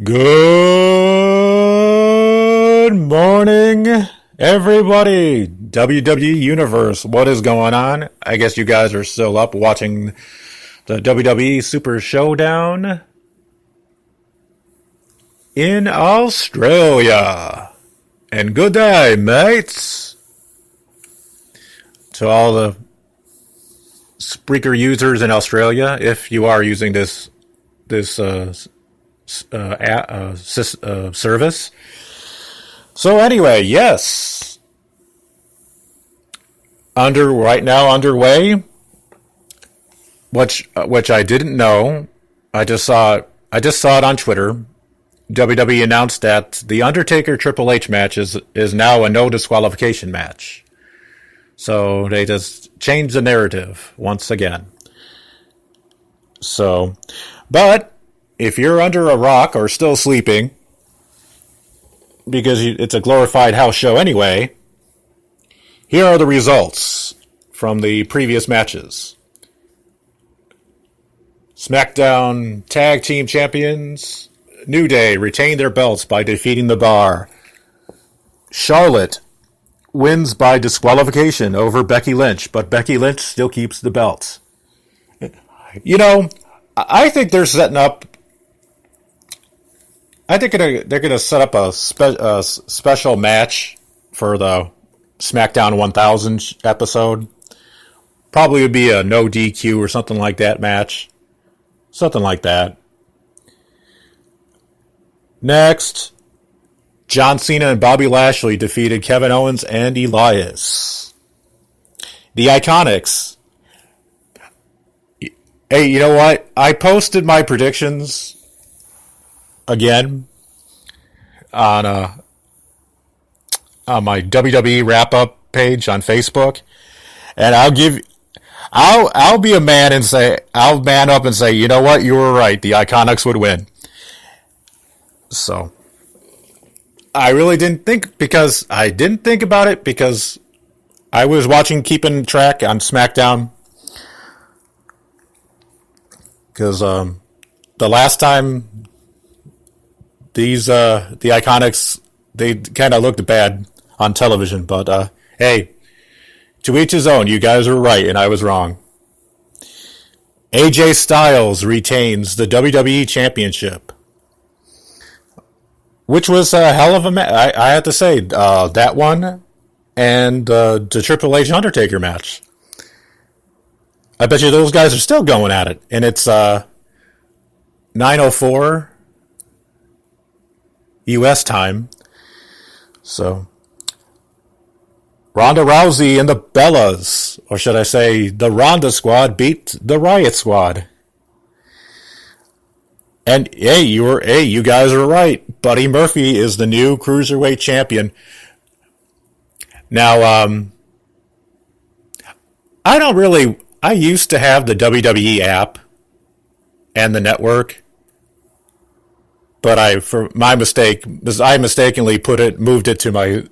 Good morning, everybody. WWE Universe, what is going on? I guess you guys are still up watching the WWE Super Showdown in Australia. And good day, mates. To all the Spreaker users in Australia, if you are using this service. So anyway, yes, underway. Which I didn't know. I just saw it on Twitter. WWE announced that the Undertaker Triple H match is now a no disqualification match. So they just changed the narrative once again. So, but if you're under a rock or still sleeping, because it's a glorified house show anyway, here are the results from the previous matches. SmackDown Tag Team Champions, New Day retained their belts by defeating The Bar. Charlotte wins by disqualification over Becky Lynch, but Becky Lynch still keeps the belt. You know, I think they're setting up. I think they're gonna set up a special match for the SmackDown 1000 episode. Probably would be a no DQ or something like that match. Something like that. Next, John Cena and Bobby Lashley defeated Kevin Owens and Elias. The Iconics. Hey, you know what? I posted my predictions again on my WWE wrap-up page on Facebook, and I'll be a man and say, I'll man up and say, you know what? You were right. The Iconics would win. So I really didn't think about it because I was keeping track on SmackDown. Because the last time the Iconics, they kind of looked bad on television, but hey, to each his own. You guys were right and I was wrong. AJ Styles retains the WWE Championship, which was a hell of a match. I have to say, that one and the Triple H Undertaker match. I bet you those guys are still going at it. And it's 9:04 U.S. time. So, Ronda Rousey and the Bellas, or should I say the Ronda Squad, beat the Riot Squad. And you guys are right. Buddy Murphy is the new Cruiserweight Champion. Now, I used to have the WWE app and the network, but I mistakenly moved it to my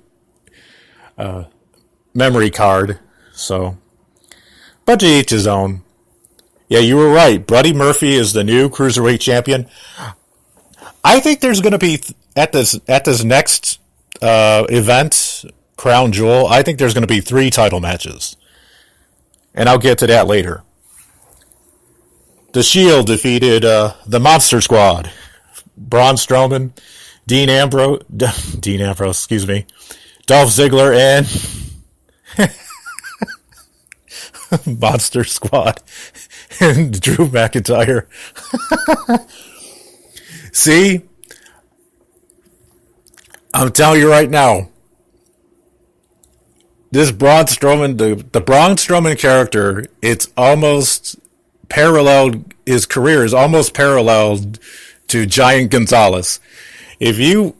memory card. So, but to each his own. Yeah, you were right. Buddy Murphy is the new Cruiserweight Champion. I think there's going to be at this next event, Crown Jewel. I think there's going to be 3 title matches. And I'll get to that later. The Shield defeated the Monster Squad. Braun Strowman, Dean Ambrose, excuse me, Dolph Ziggler, and Monster Squad, and Drew McIntyre. See? I'm telling you right now, this Braun Strowman, the Braun Strowman character, it's almost paralleled, his career is almost paralleled to Giant Gonzalez. If you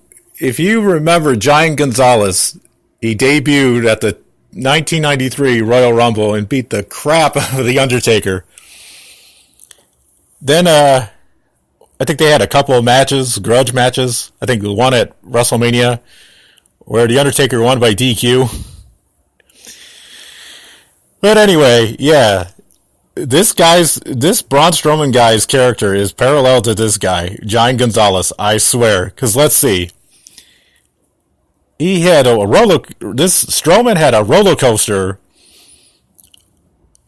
remember Giant Gonzalez, he debuted at the 1993 Royal Rumble and beat the crap out of The Undertaker. Then, I think they had a couple of matches, grudge matches. I think the one at WrestleMania where The Undertaker won by DQ. But anyway, yeah. this Braun Strowman guy's character is parallel to this guy, Giant Gonzalez. I swear. Because let's see, he had a roller. This Strowman had a roller coaster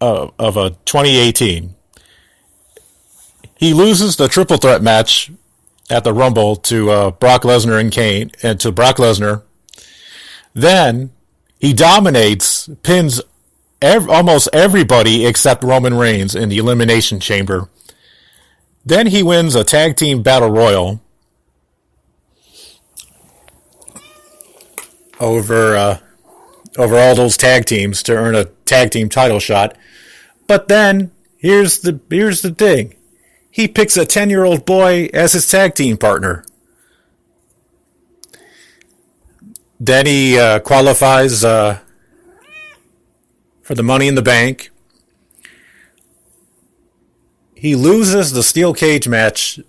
of a 2018. He loses the triple threat match at the Rumble to Brock Lesnar and Kane, and to Brock Lesnar. Then he dominates, pins almost everybody except Roman Reigns in the Elimination Chamber. Then he wins a tag team battle royal over all those tag teams to earn a tag team title shot. But then here's the thing: he picks a 10-year-old boy as his tag team partner. Then he qualifies for the Money in the Bank. He loses the steel cage match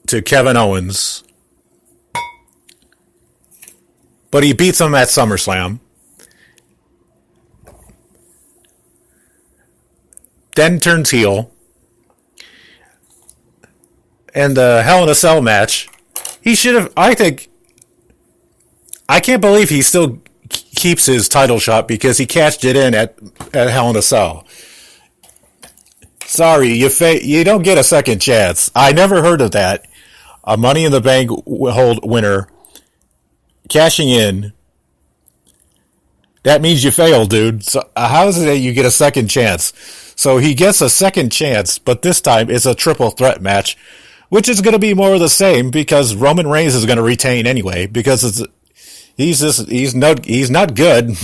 to Kevin Owens, but he beats him at SummerSlam. Then turns heel. And the Hell in a Cell match, he should have, I can't believe he still keeps his title shot because he cashed it in at Hell in a Cell. Sorry, you don't get a second chance. I never heard of that. A Money in the Bank hold winner cashing in. That means you failed, dude. So how is it that you get a second chance? So he gets a second chance, but this time it's a triple threat match, which is going to be more of the same because Roman Reigns is going to retain anyway because he's not good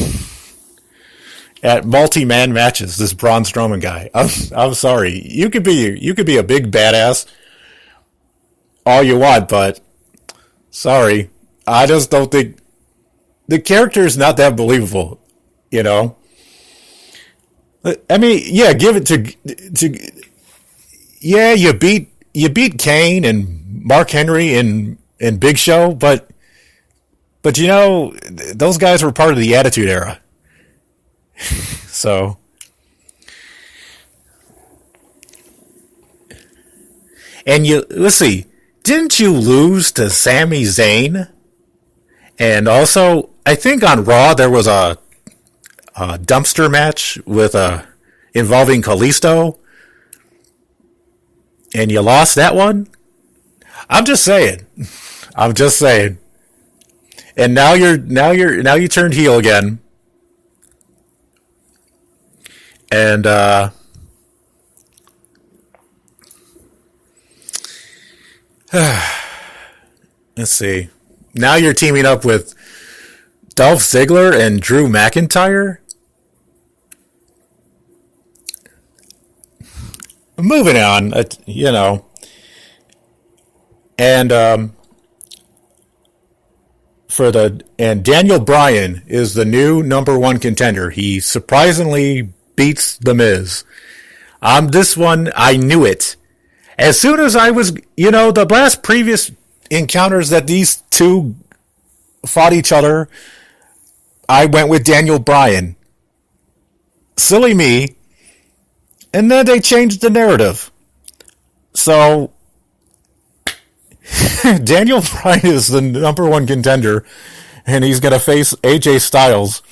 at multi-man matches. This Braun Strowman guy. I'm sorry. You could be a big badass all you want, but sorry, I just don't think the character is not that believable. You know. I mean, yeah, give it to yeah. You beat Kane and Mark Henry and Big Show, but you know those guys were part of the Attitude Era. So, and let's see, didn't you lose to Sami Zayn? And also, I think on Raw there was a dumpster match with involving Kalisto, and you lost that one. I'm just saying. And now you turned heel again. And let's see. Now you're teaming up with Dolph Ziggler and Drew McIntyre. Moving on, you know. And Daniel Bryan is the new number one contender. He surprisingly beats The Miz. This one, I knew it. As soon as I was, you know, the last previous encounters that these two fought each other, I went with Daniel Bryan. Silly me. And then they changed the narrative. So, Daniel Bryan is the number one contender, and he's going to face AJ Styles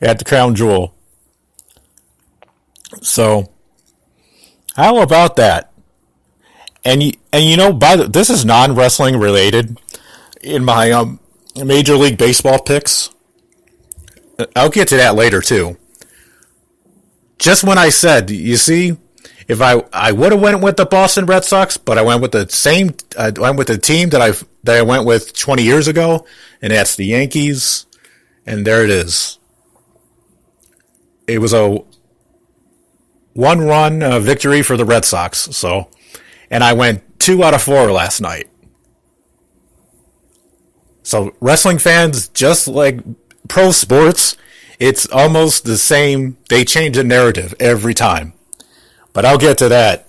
at the Crown Jewel. So, how about that? And you know, this is non-wrestling related. In my Major League Baseball picks, I'll get to that later too. Just when I said, you see, if I would have went with the Boston Red Sox, but I went with I went with the team that I went with 20 years ago, and that's the Yankees, and there it is. It was a one-run victory for the Red Sox, so, and I went 2 out of 4 last night. So wrestling fans, just like pro sports, it's almost the same. They change the narrative every time. But I'll get to that.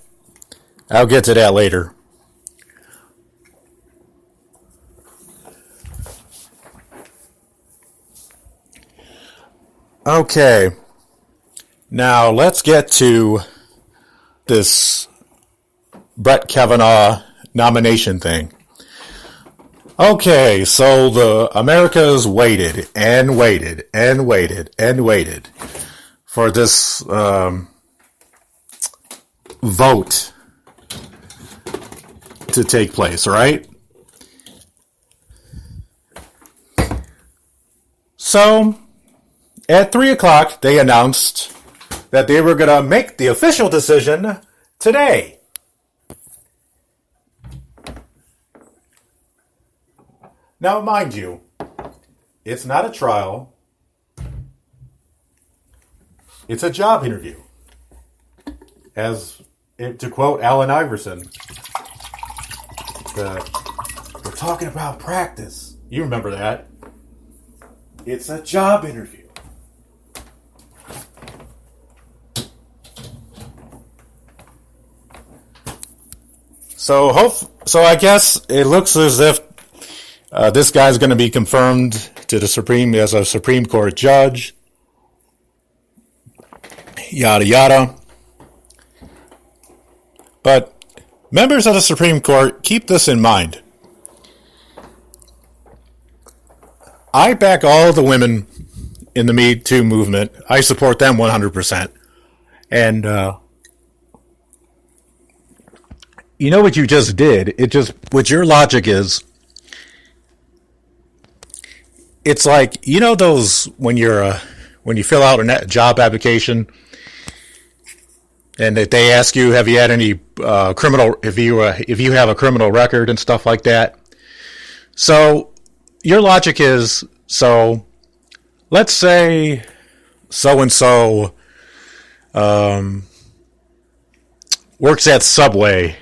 I'll get to that later. Okay. Now let's get to this Bret Kavanaugh nomination thing. Okay, so the America's waited and waited and waited and waited for this vote to take place, right? So, at 3 o'clock, they announced that they were going to make the official decision today. Now, mind you, it's not a trial. It's a job interview. As, to quote Allen Iverson, we're talking about practice. You remember that. It's a job interview. So I guess it looks as if this guy's going to be confirmed to the as a Supreme Court judge. Yada yada. But members of the Supreme Court, keep this in mind. I back all the women in the Me Too movement. I support them 100%. And you know what you just did? What your logic is, it's like, you know those, when you fill out a job application, and that they ask you, have you had any criminal, if you have a criminal record and stuff like that. So your logic is, so let's say so-and-so works at Subway,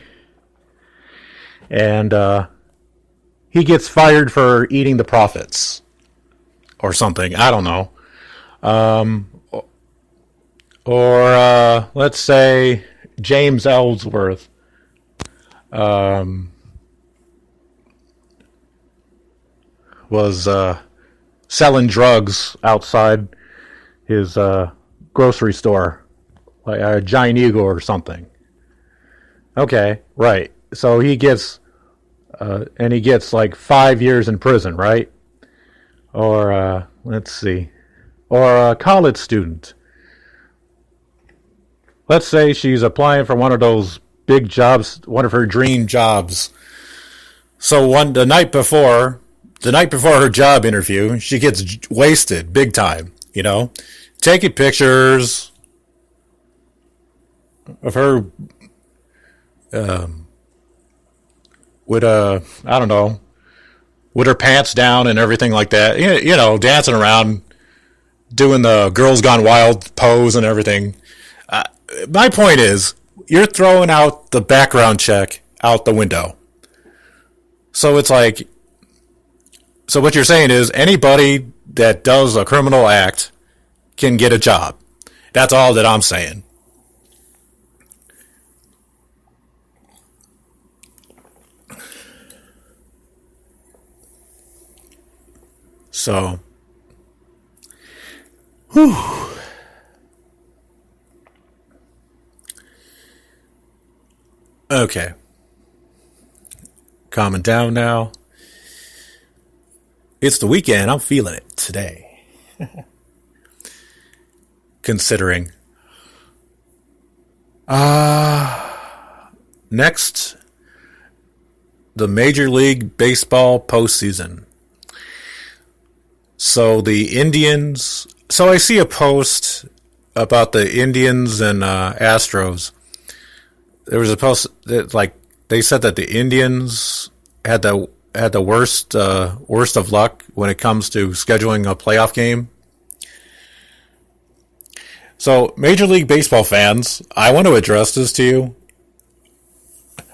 and he gets fired for eating the profits or something. I don't know. Or let's say James Ellsworth was selling drugs outside his grocery store, like a Giant Eagle or something. Okay, right. So he gets like 5 years in prison, right? Or let's see, or a college student. Let's say she's applying for one of those big jobs, one of her dream jobs. So the night before her job interview, she gets wasted big time, you know, taking pictures of her with I don't know, with her pants down and everything like that, you know, dancing around, doing the Girls Gone Wild pose and everything. My point is, you're throwing out the background check out the window. So it's like, so what you're saying is anybody that does a criminal act can get a job. That's all that I'm saying. So, whew. Okay. Calming down now. It's the weekend. I'm feeling it today. Considering. Next, the Major League Baseball postseason. So the Indians. So I see a post about the Indians and Astros. There was a post that, like, they said that the Indians had the worst of luck when it comes to scheduling a playoff game. So, Major League Baseball fans, I want to address this to you.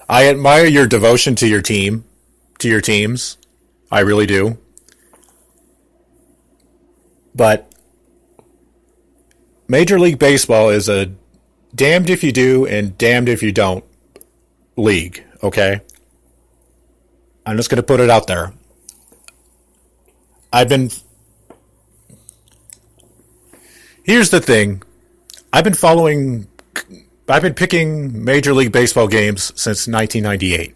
I admire your devotion to your team, to your teams. I really do. But Major League Baseball is a damned if you do and damned if you don't league, okay? I'm just going to put it out there. Here's the thing. I've been following I've been picking Major League Baseball games since 1998.